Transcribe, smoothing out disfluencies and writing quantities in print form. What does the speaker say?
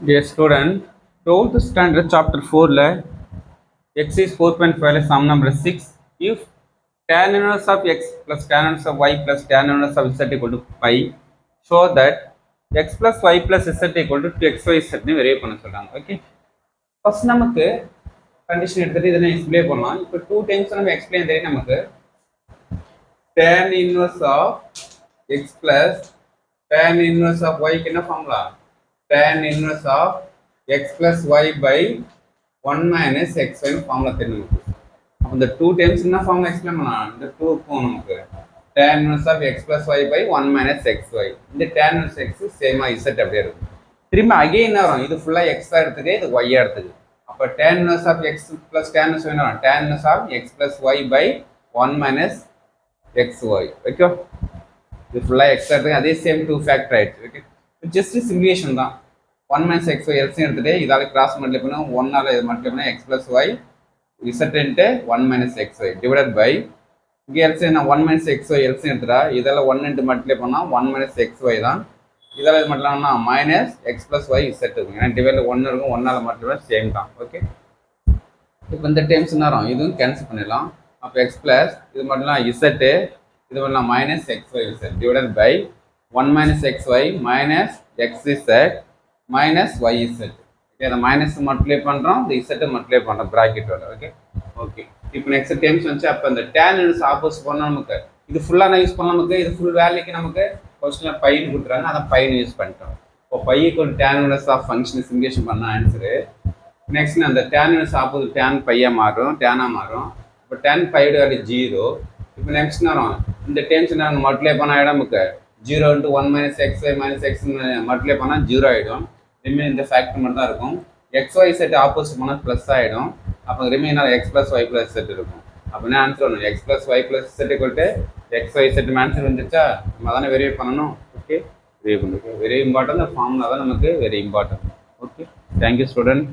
Dear student, 12th standard chapter 4 la exercise 4.5 la sum number 6. If tan inverse of x plus tan inverse of y plus tan inverse of z equal to pi, show that x plus y plus z equal to 2xy z னு verify பண்ண சொல்றாங்க. Okay, first நமக்கு condition எடுத்துட்டு இதனை explain பண்ணலாம். இப்போ 2 times நம்ம explain தெரியும். நமக்கு tan inverse of x plus tan inverse of y க்கு என்ன formula? tan inverse of x plus y by 1 minus xy formula தெரியும். அப்போ இந்த 2 டைம்ஸ் என்ன ஃபார்முலா எக்ஸ்பிளைன் பண்ணலாம்? இந்த 2 க்கும் நமக்கு tan inverse of x plus y by 1 minus xy. இந்த tan inverse x சேமா z அப்படியே இருக்கும். திரும்ப அகைன் என்ன வரும்? இது ஃபுல்லா x ஆ எடுத்துக்க, இது y ஆ எடுத்துக்க. அப்போ tan inverse of x plus tan inverse என்ன வரும்? tan inverse of x plus y by 1 minus xy. Okay, இது ஃபுல்லா x ஆ எடுத்துக்க, அதே சேம் 2 ஃபேக்டர் ஆயிடுச்சு. ஓகே, ஜஸ்ட் சிமுலேஷன் தான். 1 minus xy எல்சியம் எடுத்துட்டு இதால கிராஸ் மல்டிப்ளை பண்ணா 1 ஆல இது மல்டிப்ளை பண்ணா x plus y z into 1 minus xy divided by இங்க எல்சியம் 1 minus xy எல்சியம் எடுத்துட்டா இதால 1 into மல்டிப்ளை பண்ணா 1 minus xy தான். இதால இது மல்டிப்ளை பண்ணா minus x plus y z இருக்கும். ஏன்னா டிவைட்ல 1 இருக்கும், 1 ஆல மல்டிப்ளை சேம் தான். ஓகே, இப்போ இந்த டேர்ம்ஸ் என்ன வரும்? இதுவும் கேன்சல் பண்ணிடலாம். அப்போ x plus இது மட்டும்லாம் z, இது மட்டும்லாம் minus xy z divided by 1 minus xy minus xz minus yz. Okay, அந்த மைனஸ் மல்டிப்ளை பண்றோம், இந்த z மல்டிப்ளை பண்றோம் பிராக்கெட்டோட. ஓகே ஓகே, இப்போ நெக்ஸ்ட் டேர்ம்ஸ் வந்து அப்ப அந்த tan இன்வெர்ஸ் ஆப்போசிட் பண்ணா நமக்கு இது ஃபுல்லா நான் யூஸ் பண்ணலாம். நமக்கு இது ஃபுல் வேல்யூக்கு நமக்கு क्वेश्चनல பைன்னு கொடுத்துறாங்க, அத பைன்னு யூஸ் பண்ணிட்டோம். இப்போ pi = tan inverse of function simulation பண்ணா ஆன்சர். நெக்ஸ்ட் அந்த tan இன்வெர்ஸ் ஆப்போசிட் tan பையா மாறும், tan ஆ மாறும். இப்போ tan பை ஓட வேல்யூ 0. இப்போ நெக்ஸ்ட் வரும் இந்த டேர்ம்ஸ் என்ன மல்டிப்ளை பண்ணா நமக்கு 0 into 1 minus xy minus x multiply பண்ணா 0 ஆயிடும். ரிமைன் இந்த ஃபேக்டர் மட்டும் தான் இருக்கும். xy z ஆப்போசிட் பண்ணா ப்ளஸ் ஆயிடும். அப்போ remain x plus y plus z இருக்கும். அப்போ என்ன ஆன்சர் வரும்? x plus y plus z equal to xy z answer வந்துச்சா? நம்ம அதானே வெரிஃபை பண்ணணும். Okay, very important. இந்த ஃபார்முலா தான் நமக்கு very important. Okay, thank you student.